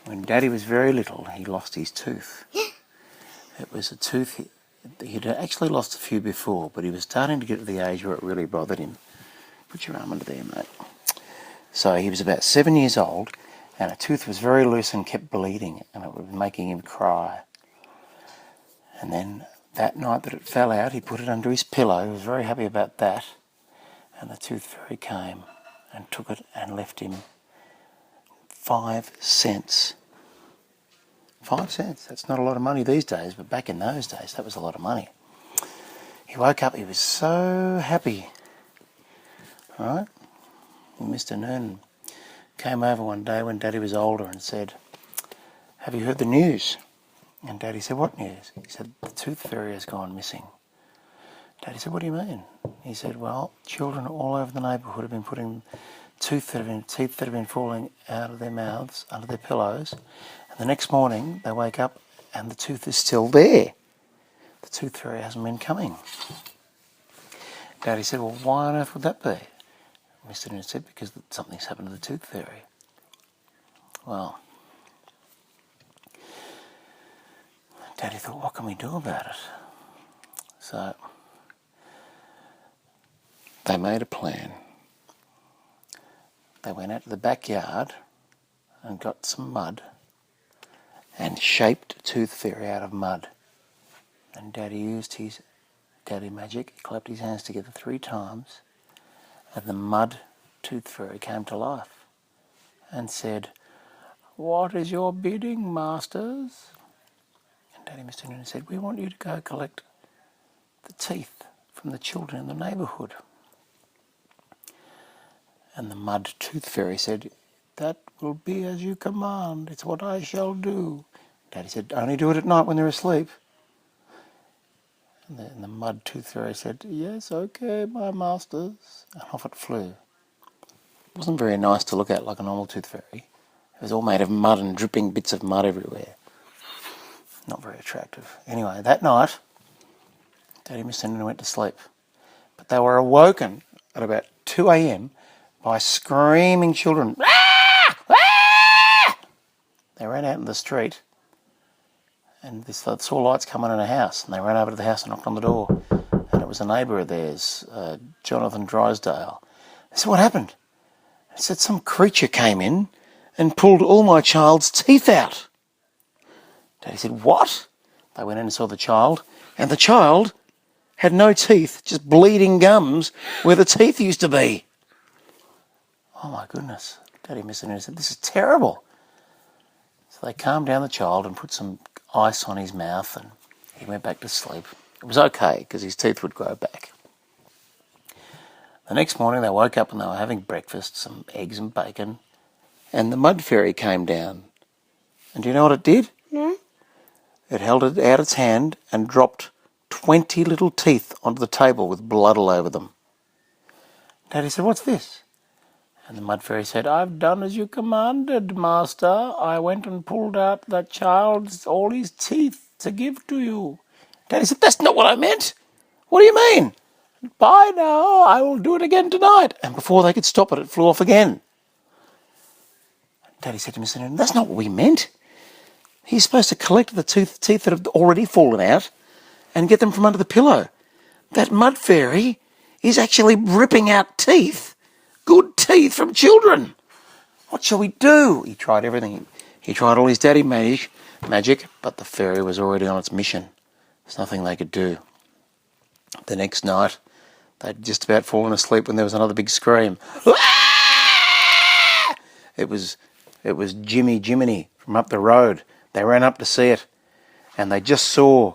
When Daddy was very little, he lost his tooth. It was a tooth, he'd actually lost a few before, but he was starting to get to the age where it really bothered him. Put your arm under there, mate. So he was about 7 years old, and a tooth was very loose and kept bleeding, and it was making him cry. And then that night that it fell out, he put it under his pillow. He was very happy about that. And the Tooth Fairy came and took it and left him 5 cents. 5 cents, that's not a lot of money these days, but back in those days, that was a lot of money. He woke up, he was so happy. Right? And Mr. Noonan came over one day when Daddy was older and said, "Have you heard the news?" And Daddy said, "What news?" He said, "The Tooth Fairy has gone missing." Daddy said, "What do you mean?" He said, "Well, children all over the neighbourhood have been putting teeth that have been falling out of their mouths, under their pillows, and the next morning they wake up and the tooth is still there. The Tooth Fairy hasn't been coming." Daddy said, "Well, why on earth would that be?" Mr. Noonan said, "Because something's happened to the Tooth Fairy." Well, Daddy thought, what can we do about it? So they made a plan. They went out to the backyard and got some mud and shaped a Tooth Fairy out of mud. And Daddy used his Daddy magic. He clapped his hands together 3 times, and the mud Tooth Fairy came to life and said, "What is your bidding, masters?" And Daddy Mr. Noonan said, "We want you to go collect the teeth from the children in the neighbourhood." And the mud Tooth Fairy said, "That will be as you command. It's what I shall do." Daddy said, "Only do it at night when they're asleep." And the mud Tooth Fairy said, "Yes, okay, my masters." And off it flew. It wasn't very nice to look at like a normal Tooth Fairy. It was all made of mud and dripping bits of mud everywhere. Not very attractive. Anyway, that night, Daddy Mr. Noonan went to sleep. But they were awoken at about 2 a.m. by screaming children. "Ah! Ah!" They ran out in the street and they saw lights come on in a house, and they ran over to the house and knocked on the door, and it was a neighbour of theirs, Jonathan Drysdale. They said, "What happened?" He said, "Some creature came in and pulled all my child's teeth out." Daddy said, "What?" They went in and saw the child, and the child had no teeth, just bleeding gums where the teeth used to be. Oh my goodness. Daddy Mr. Noonan said, "This is terrible." So they calmed down the child and put some ice on his mouth, and he went back to sleep. It was okay because his teeth would grow back. The next morning they woke up and they were having breakfast, some eggs and bacon, and the mud fairy came down. And do you know what it did? No. It held it out its hand and dropped 20 little teeth onto the table with blood all over them. Daddy said, "What's this?" And the mud fairy said, "I've done as you commanded, master. I went and pulled out that child's all his teeth to give to you." Daddy said, "That's not what I meant." "What do you mean?" "Bye now, I will do it again tonight." And before they could stop it, it flew off again. Daddy said to Mr. Noonan, "That's not what we meant. He's supposed to collect the teeth that have already fallen out and get them from under the pillow. That mud fairy is actually ripping out teeth, good teeth from children. What shall we do?" He tried everything. He tried all his daddy magic, but the fairy was already on its mission. There's nothing they could do. The next night, they'd just about fallen asleep when there was another big scream. "Ah!" It was Jiminy from up the road. They ran up to see it, and they just saw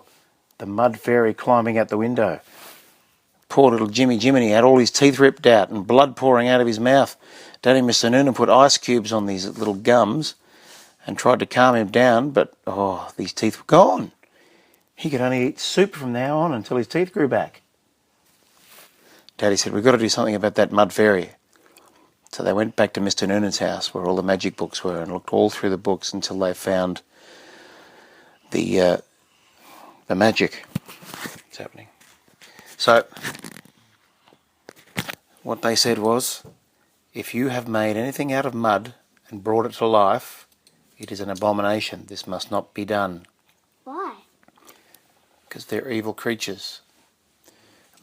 the mud fairy climbing out the window. Poor little Jiminy had all his teeth ripped out and blood pouring out of his mouth. Daddy Mr. Noonan put ice cubes on these little gums and tried to calm him down, but these teeth were gone. He could only eat soup from now on until his teeth grew back. Daddy said, "We've got to do something about that mud fairy." So they went back to Mr. Noonan's house where all the magic books were and looked all through the books until they found the magic. What's happening? So what they said was, if you have made anything out of mud and brought it to life, It is an abomination. This must not be done. Why? Because they're evil creatures.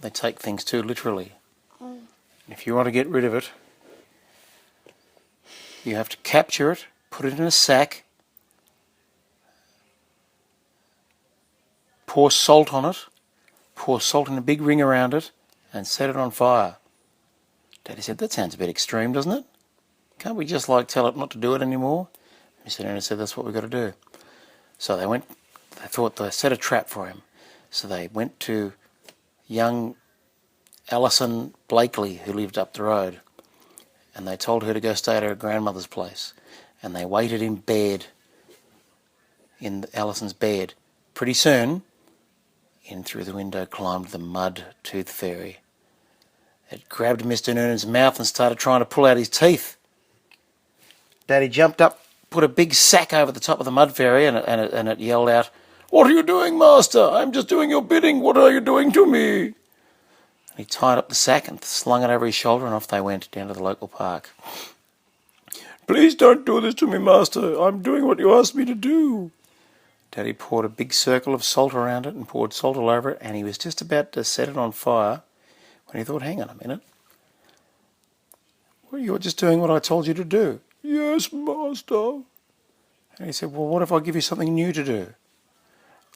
They take things too literally. If you want to get rid of it, you have to capture it, put it in a sack, pour salt on it, pour salt in a big ring around it, and set it on fire. Daddy said, that sounds a bit extreme, doesn't it? Can't we just tell it not to do it anymore? Mr. Noonan said, that's what we've got to do. So they thought they set a trap for him. So they went to young Alison Blakely, who lived up the road, and they told her to go stay at her grandmother's place. And they waited in bed, in Alison's bed. Pretty soon, in through the window climbed the mud tooth fairy. It grabbed Mr. Noonan's mouth and started trying to pull out his teeth. Daddy jumped up, put a big sack over the top of the mud fairy, and it yelled out, "What are you doing, master? I'm just doing your bidding. What are you doing to me?" And he tied up the sack and slung it over his shoulder, and off they went down to the local park. "Please don't do this to me, master. I'm doing what you asked me to do." Daddy poured a big circle of salt around it and poured salt all over it, and he was just about to set it on fire when he thought, hang on a minute. Well, you're just doing what I told you to do. "Yes, master." And he said, well, what if I give you something new to do?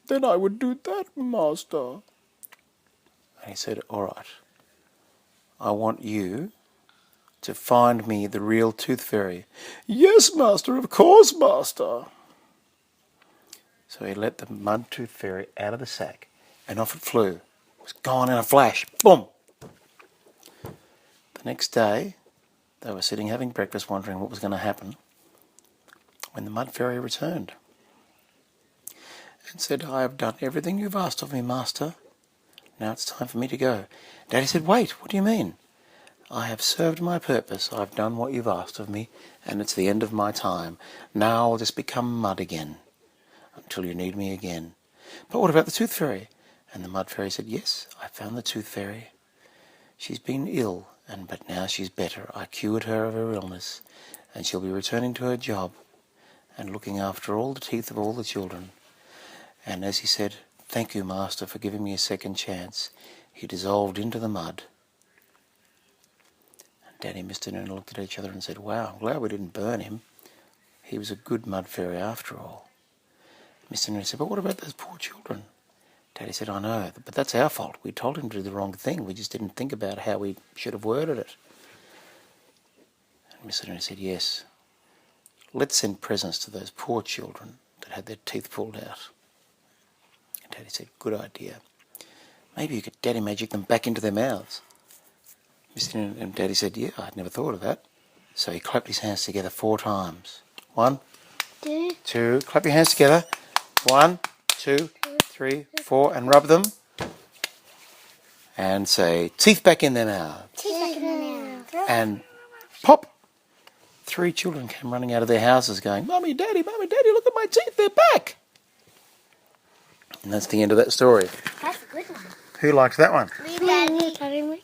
"Then I would do that, master." And he said, all right, I want you to find me the real tooth fairy. "Yes, master, of course, master." So he let the mud tooth fairy out of the sack, and off it flew. It was gone in a flash. Boom! The next day, they were sitting having breakfast, wondering what was going to happen, when the mud fairy returned and said, "I have done everything you've asked of me, master. Now it's time for me to go." Daddy said, "Wait, what do you mean?" "I have served my purpose. I've done what you've asked of me, and it's the end of my time. Now I'll just become mud again, until you need me again." "But what about the tooth fairy?" And the mud fairy said, "Yes, I found the tooth fairy. She's been ill, but now she's better. I cured her of her illness, and she'll be returning to her job and looking after all the teeth of all the children." And as he said, "Thank you, master, for giving me a second chance," he dissolved into the mud. And Daddy and Mr. Noonan looked at each other and said, "Wow, I'm glad we didn't burn him. He was a good mud fairy after all." Mr. Noonan said, "But what about those poor children?" Daddy said, "I know, but that's our fault. We told him to do the wrong thing. We just didn't think about how we should have worded it." And Mr. Noonan said, "Yes, let's send presents to those poor children that had their teeth pulled out." And Daddy said, "Good idea. Maybe you could Daddy magic them back into their mouths." Mr. Noonan and Daddy said, "Yeah, I'd never thought of that." So he clapped his hands together 4 times. 1, 2, clap your hands together. 1, 2, 3, 4, and rub them. And say, "Teeth back in their mouth." Teeth back in the mouth. And pop! 3 children came running out of their houses going, Mummy, Daddy, look at my teeth, they're back." And that's the end of that story. That's a good one. Who liked that one? Daddy.